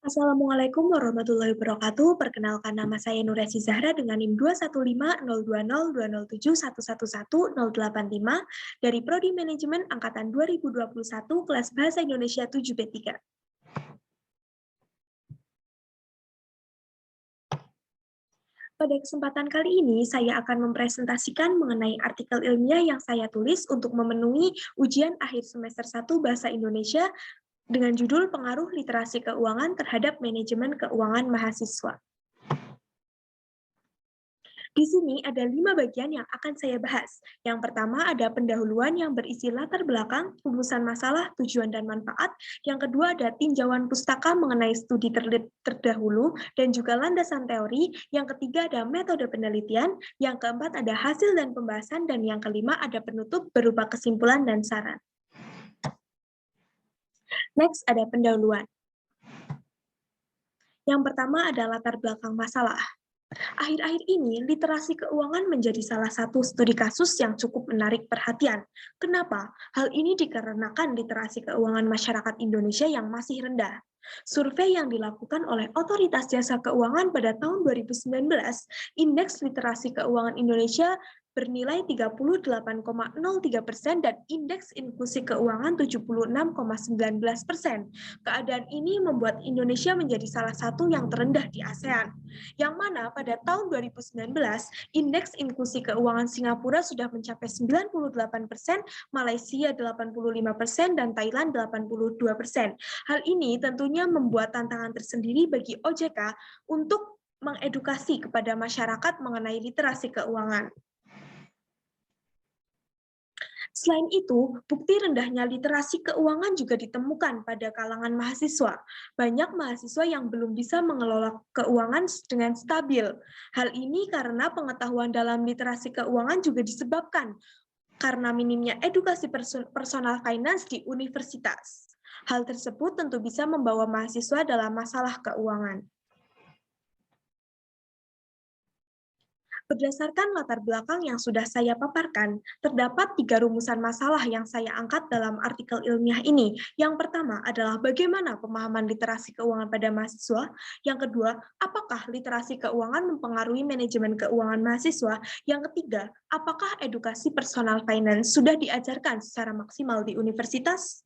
Assalamualaikum warahmatullahi wabarakatuh. Perkenalkan nama saya Nuresi Zahra dengan NIM 215020207111085 dari Prodi Manajemen Angkatan 2021 kelas Bahasa Indonesia 7B3. Pada kesempatan kali ini, saya akan mempresentasikan mengenai artikel ilmiah yang saya tulis untuk memenuhi ujian akhir semester 1 Bahasa Indonesia dengan judul Pengaruh Literasi Keuangan Terhadap Manajemen Keuangan Mahasiswa. Di sini ada 5 bagian yang akan saya bahas. Yang pertama ada pendahuluan yang berisi latar belakang, rumusan masalah, tujuan dan manfaat. Yang kedua ada tinjauan pustaka mengenai studi terdahulu dan juga landasan teori. Yang ketiga ada metode penelitian. Yang keempat ada hasil dan pembahasan. Dan yang kelima ada penutup berupa kesimpulan dan saran. Next ada pendahuluan. Yang pertama ada latar belakang masalah. Akhir-akhir ini, literasi keuangan menjadi salah satu studi kasus yang cukup menarik perhatian. Kenapa? Hal ini dikarenakan literasi keuangan masyarakat Indonesia yang masih rendah. Survei yang dilakukan oleh Otoritas Jasa Keuangan pada tahun 2019, Indeks Literasi Keuangan Indonesia bernilai 38,03% dan Indeks Inklusi Keuangan 76,19%. Keadaan ini membuat Indonesia menjadi salah satu yang terendah di ASEAN. Yang mana pada tahun 2019, Indeks Inklusi Keuangan Singapura sudah mencapai 98%, Malaysia 85%, dan Thailand 82%. Hal ini tentunya membuat tantangan tersendiri bagi OJK untuk mengedukasi kepada masyarakat mengenai literasi keuangan. Selain itu, bukti rendahnya literasi keuangan juga ditemukan pada kalangan mahasiswa. Banyak mahasiswa yang belum bisa mengelola keuangan dengan stabil. Hal ini karena pengetahuan dalam literasi keuangan juga disebabkan karena minimnya edukasi personal finance di universitas. Hal tersebut tentu bisa membawa mahasiswa dalam masalah keuangan. Berdasarkan latar belakang yang sudah saya paparkan, terdapat 3 rumusan masalah yang saya angkat dalam artikel ilmiah ini. Yang pertama adalah bagaimana pemahaman literasi keuangan pada mahasiswa. Yang kedua, apakah literasi keuangan mempengaruhi manajemen keuangan mahasiswa. Yang ketiga, apakah edukasi personal finance sudah diajarkan secara maksimal di universitas?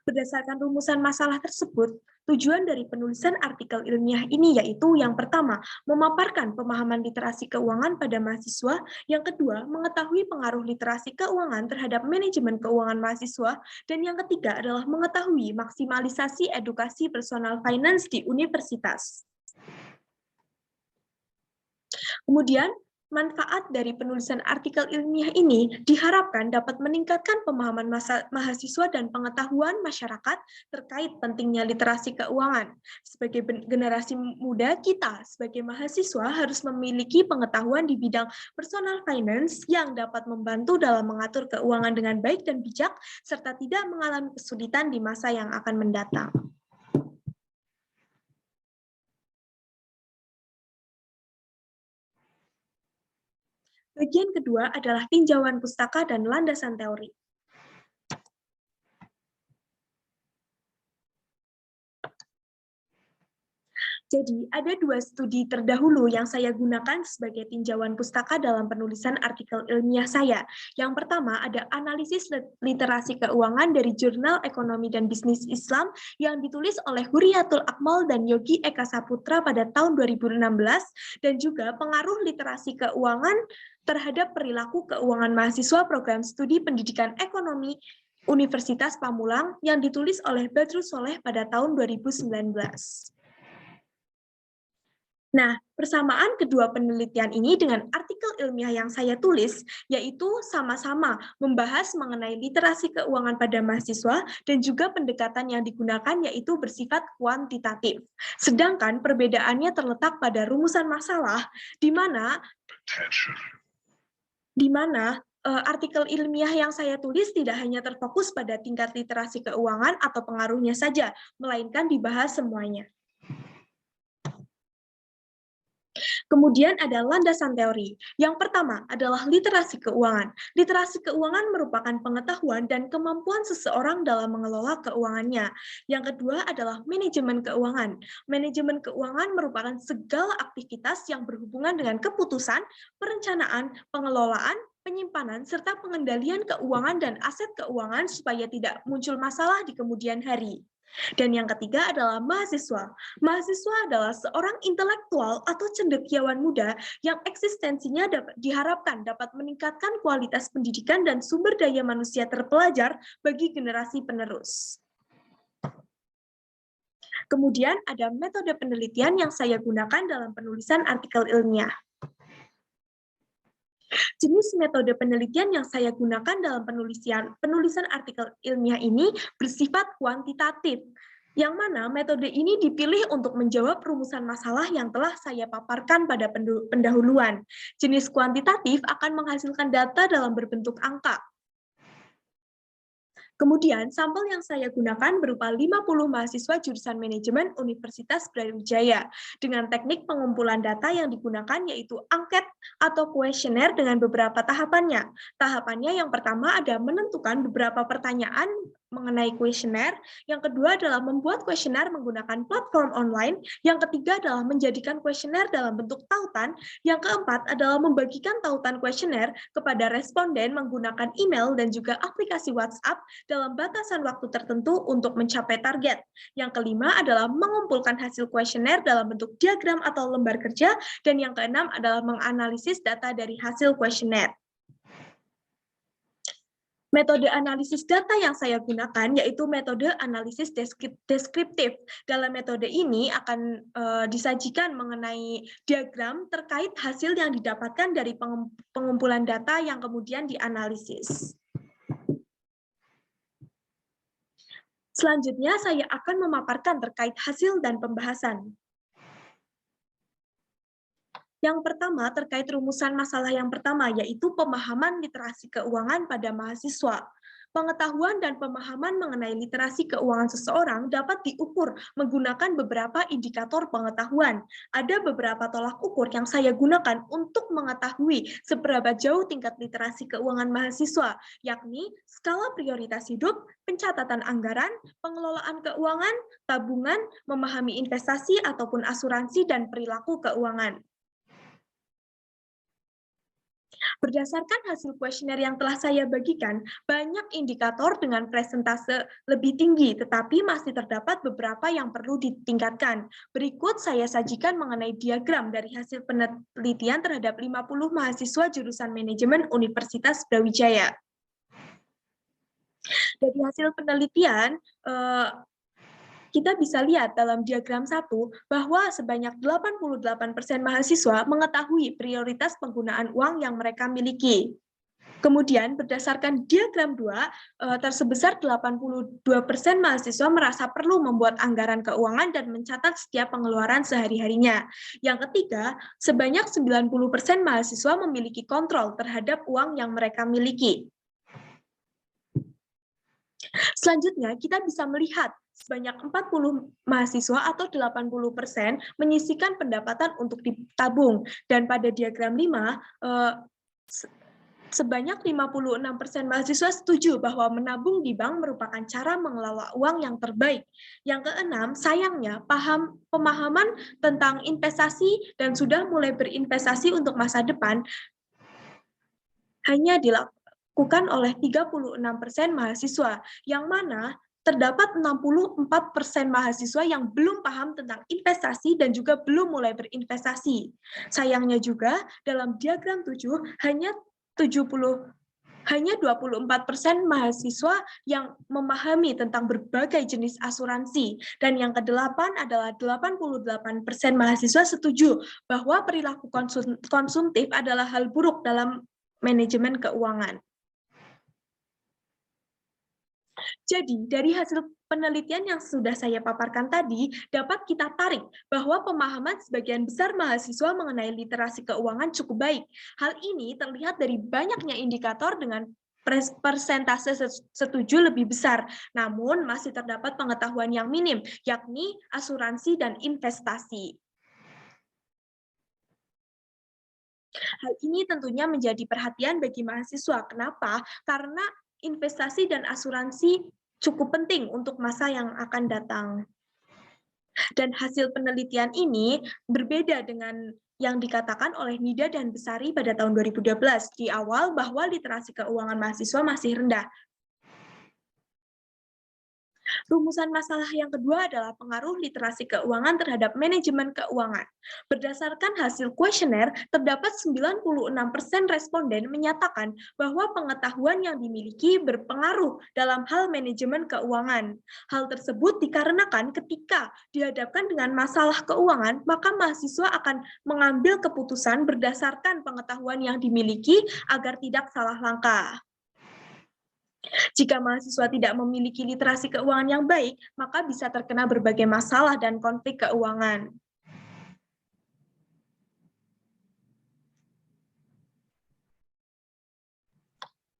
Berdasarkan rumusan masalah tersebut, tujuan dari penulisan artikel ilmiah ini yaitu yang pertama, memaparkan pemahaman literasi keuangan pada mahasiswa, yang kedua, mengetahui pengaruh literasi keuangan terhadap manajemen keuangan mahasiswa, dan yang ketiga adalah mengetahui maksimalisasi edukasi personal finance di universitas. Kemudian, manfaat dari penulisan artikel ilmiah ini diharapkan dapat meningkatkan pemahaman mahasiswa dan pengetahuan masyarakat terkait pentingnya literasi keuangan. Sebagai generasi muda, kita sebagai mahasiswa harus memiliki pengetahuan di bidang personal finance yang dapat membantu dalam mengatur keuangan dengan baik dan bijak, serta tidak mengalami kesulitan di masa yang akan mendatang. Bagian kedua adalah tinjauan pustaka dan landasan teori. Jadi, ada 2 studi terdahulu yang saya gunakan sebagai tinjauan pustaka dalam penulisan artikel ilmiah saya. Yang pertama, ada analisis literasi keuangan dari Jurnal Ekonomi dan Bisnis Islam yang ditulis oleh Huriyatul Akmal dan Yogi Eka Saputra pada tahun 2016, dan juga pengaruh literasi keuangan terhadap perilaku keuangan mahasiswa program studi pendidikan ekonomi Universitas Pamulang yang ditulis oleh Badrus Soleh pada tahun 2019. Nah, persamaan kedua penelitian ini dengan artikel ilmiah yang saya tulis, yaitu sama-sama membahas mengenai literasi keuangan pada mahasiswa dan juga pendekatan yang digunakan yaitu bersifat kuantitatif. Sedangkan perbedaannya terletak pada rumusan masalah, di mana artikel ilmiah yang saya tulis tidak hanya terfokus pada tingkat literasi keuangan atau pengaruhnya saja, melainkan dibahas semuanya. Kemudian ada landasan teori. Yang pertama adalah literasi keuangan. Literasi keuangan merupakan pengetahuan dan kemampuan seseorang dalam mengelola keuangannya. Yang kedua adalah manajemen keuangan. Manajemen keuangan merupakan segala aktivitas yang berhubungan dengan keputusan, perencanaan, pengelolaan, penyimpanan, serta pengendalian keuangan dan aset keuangan supaya tidak muncul masalah di kemudian hari. Dan yang ketiga adalah mahasiswa. Mahasiswa adalah seorang intelektual atau cendekiawan muda yang eksistensinya diharapkan dapat meningkatkan kualitas pendidikan dan sumber daya manusia terpelajar bagi generasi penerus. Kemudian ada metode penelitian yang saya gunakan dalam penulisan artikel ilmiah. Jenis metode penelitian yang saya gunakan dalam penulisan artikel ilmiah ini bersifat kuantitatif, yang mana metode ini dipilih untuk menjawab rumusan masalah yang telah saya paparkan pada pendahuluan. Jenis kuantitatif akan menghasilkan data dalam berbentuk angka. Kemudian, sampel yang saya gunakan berupa 50 mahasiswa jurusan manajemen Universitas Brawijaya. Dengan teknik pengumpulan data yang digunakan yaitu angket atau kuesioner dengan beberapa tahapannya. Tahapannya yang pertama ada menentukan beberapa pertanyaan mengenai kuesioner, yang kedua adalah membuat kuesioner menggunakan platform online, yang ketiga adalah menjadikan kuesioner dalam bentuk tautan, yang keempat adalah membagikan tautan kuesioner kepada responden menggunakan email dan juga aplikasi WhatsApp dalam batasan waktu tertentu untuk mencapai target. Yang kelima adalah mengumpulkan hasil kuesioner dalam bentuk diagram atau lembar kerja, dan yang keenam adalah menganalisis data dari hasil kuesioner. Metode analisis data yang saya gunakan yaitu metode analisis deskriptif. Dalam metode ini akan disajikan mengenai diagram terkait hasil yang didapatkan dari pengumpulan data yang kemudian dianalisis. Selanjutnya saya akan memaparkan terkait hasil dan pembahasan. Yang pertama terkait rumusan masalah yang pertama, yaitu pemahaman literasi keuangan pada mahasiswa. Pengetahuan dan pemahaman mengenai literasi keuangan seseorang dapat diukur menggunakan beberapa indikator pengetahuan. Ada beberapa tolak ukur yang saya gunakan untuk mengetahui seberapa jauh tingkat literasi keuangan mahasiswa, yakni skala prioritas hidup, pencatatan anggaran, pengelolaan keuangan, tabungan, memahami investasi ataupun asuransi, dan perilaku keuangan. Berdasarkan hasil kuesioner yang telah saya bagikan, banyak indikator dengan presentase lebih tinggi, tetapi masih terdapat beberapa yang perlu ditingkatkan. Berikut saya sajikan mengenai diagram dari hasil penelitian terhadap 50 mahasiswa jurusan manajemen Universitas Brawijaya. Dari hasil penelitian, kita bisa lihat dalam diagram 1 bahwa sebanyak 88% mahasiswa mengetahui prioritas penggunaan uang yang mereka miliki. Kemudian berdasarkan diagram 2, tersebesar 82% mahasiswa merasa perlu membuat anggaran keuangan dan mencatat setiap pengeluaran sehari-harinya. Yang ketiga, sebanyak 90% mahasiswa memiliki kontrol terhadap uang yang mereka miliki. Selanjutnya, kita bisa melihat sebanyak 40 mahasiswa atau 80% menyisihkan pendapatan untuk ditabung. Dan pada diagram 5, sebanyak 56% mahasiswa setuju bahwa menabung di bank merupakan cara mengelola uang yang terbaik. Yang keenam, sayangnya pemahaman tentang investasi dan sudah mulai berinvestasi untuk masa depan hanya dilakukan oleh 36% mahasiswa, yang mana terdapat 64% mahasiswa yang belum paham tentang investasi dan juga belum mulai berinvestasi. Sayangnya juga, dalam diagram 7, hanya 24% mahasiswa yang memahami tentang berbagai jenis asuransi. Dan yang kedelapan adalah 88% mahasiswa setuju bahwa perilaku konsumtif adalah hal buruk dalam manajemen keuangan. Jadi, dari hasil penelitian yang sudah saya paparkan tadi, dapat kita tarik bahwa pemahaman sebagian besar mahasiswa mengenai literasi keuangan cukup baik. Hal ini terlihat dari banyaknya indikator dengan persentase setuju lebih besar, namun masih terdapat pengetahuan yang minim, yakni asuransi dan investasi. Hal ini tentunya menjadi perhatian bagi mahasiswa. Kenapa? Karena investasi dan asuransi cukup penting untuk masa yang akan datang. Dan hasil penelitian ini berbeda dengan yang dikatakan oleh Nida dan Besari pada tahun 2012 di awal bahwa literasi keuangan mahasiswa masih rendah. Rumusan masalah yang kedua adalah pengaruh literasi keuangan terhadap manajemen keuangan. Berdasarkan hasil kuesioner, terdapat 96% responden menyatakan bahwa pengetahuan yang dimiliki berpengaruh dalam hal manajemen keuangan. Hal tersebut dikarenakan ketika dihadapkan dengan masalah keuangan, maka mahasiswa akan mengambil keputusan berdasarkan pengetahuan yang dimiliki agar tidak salah langkah. Jika mahasiswa tidak memiliki literasi keuangan yang baik, maka bisa terkena berbagai masalah dan konflik keuangan.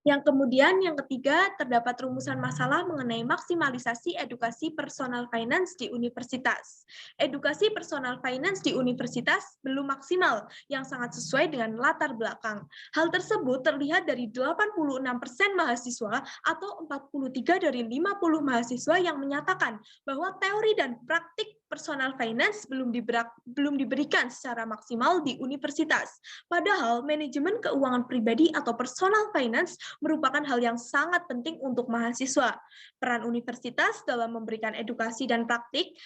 Yang ketiga, terdapat rumusan masalah mengenai maksimalisasi edukasi personal finance di universitas. Edukasi personal finance di universitas belum maksimal, yang sangat sesuai dengan latar belakang. Hal tersebut terlihat dari 86% mahasiswa atau 43 dari 50 mahasiswa yang menyatakan bahwa teori dan praktik personal finance belum diberikan secara maksimal di universitas. Padahal manajemen keuangan pribadi atau personal finance merupakan hal yang sangat penting untuk mahasiswa. Peran universitas dalam memberikan edukasi dan praktik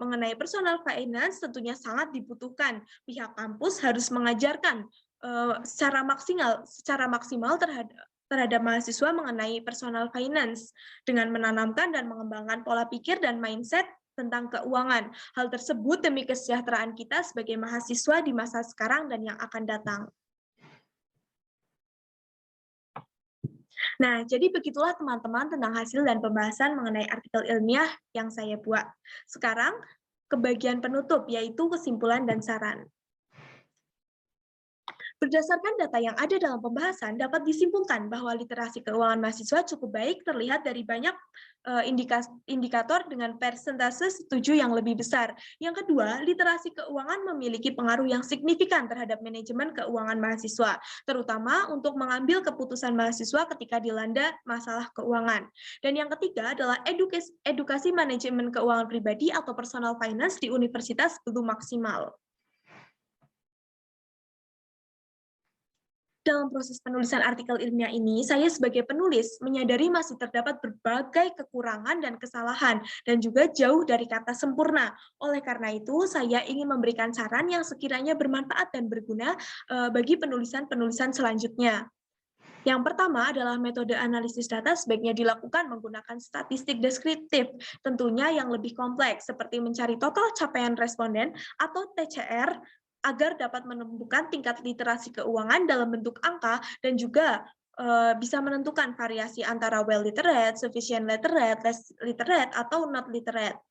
mengenai personal finance tentunya sangat dibutuhkan. Pihak kampus harus mengajarkan secara maksimal terhadap mahasiswa mengenai personal finance dengan menanamkan dan mengembangkan pola pikir dan mindset tentang keuangan. Hal tersebut demi kesejahteraan kita sebagai mahasiswa di masa sekarang dan yang akan datang. Nah, jadi begitulah teman-teman tentang hasil dan pembahasan mengenai artikel ilmiah yang saya buat. Sekarang ke bagian penutup, yaitu kesimpulan dan saran. Berdasarkan data yang ada dalam pembahasan, dapat disimpulkan bahwa literasi keuangan mahasiswa cukup baik terlihat dari banyak indikator dengan persentase setuju yang lebih besar. Yang kedua, literasi keuangan memiliki pengaruh yang signifikan terhadap manajemen keuangan mahasiswa, terutama untuk mengambil keputusan mahasiswa ketika dilanda masalah keuangan. Dan yang ketiga adalah edukasi manajemen keuangan pribadi atau personal finance di universitas belum maksimal. Dalam proses penulisan artikel ilmiah ini, saya sebagai penulis menyadari masih terdapat berbagai kekurangan dan kesalahan, dan juga jauh dari kata sempurna. Oleh karena itu, saya ingin memberikan saran yang sekiranya bermanfaat dan berguna bagi penulisan-penulisan selanjutnya. Yang pertama adalah metode analisis data sebaiknya dilakukan menggunakan statistik deskriptif, tentunya yang lebih kompleks, seperti mencari total capaian responden atau TCR, agar dapat menemukan tingkat literasi keuangan dalam bentuk angka dan juga bisa menentukan variasi antara well literate, sufficient literate, less literate, atau not literate.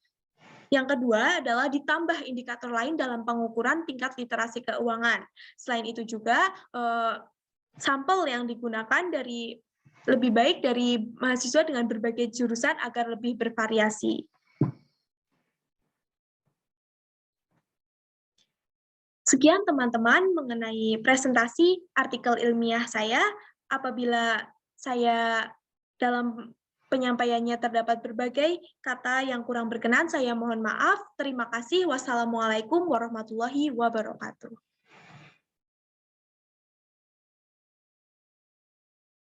Yang kedua adalah ditambah indikator lain dalam pengukuran tingkat literasi keuangan. Selain itu juga sampel yang digunakan lebih baik dari mahasiswa dengan berbagai jurusan agar lebih bervariasi. Sekian teman-teman mengenai presentasi artikel ilmiah saya. Apabila saya dalam penyampaiannya terdapat berbagai kata yang kurang berkenan, saya mohon maaf. Terima kasih. Wassalamualaikum warahmatullahi wabarakatuh.